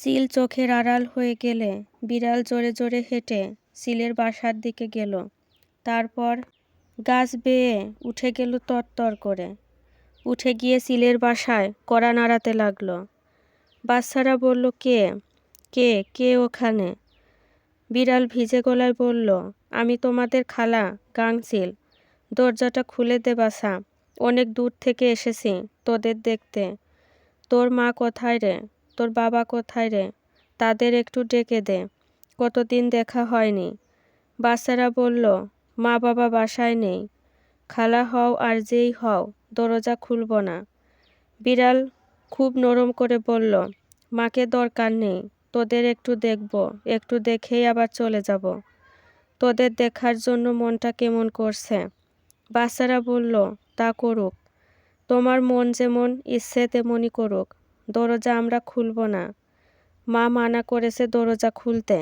Seal চোখের আড়াল হয়ে গেলে বিড়াল জোরে জোরে হেঁটে সিলের বাসার দিকে গেল। তারপর গাছ বেয়ে উঠে গেল তরতর করে। উঠে গিয়ে সিলের বাসায় কড়া নাড়াতে লাগলো। বাচ্চারা বলল, কে কে কে ওখানে? বিড়াল ভিজে গলায় বলল, আমি তোমাদের খালা গাংচিল। দরজাটা খুলে দে বাছা, অনেক দূর থেকে এসেছি তোদের দেখতে। তোর মা কোথায় রে? তোর বাবা কোথায় রে? তাদের একটু ডেকে দে, কতদিন দেখা হয়নি। বাচ্চারা বলল, মা বাবা বাসায় নেই। খালা হও আর যেই হও, দরজা খুলব না। বিড়াল খুব নরম করে বলল, মাকে দরকার নেই, তোদের একটু দেখব, একটু দেখেই আবার চলে যাব। তোদের দেখার জন্য মনটা কেমন করছে। বাচ্চারা বলল, তা করুক, তোমার মন যেমন ইচ্ছে তেমনই করুক, দরজা আমরা খুলব না। মা মানা করেছে দরজা খুলতে।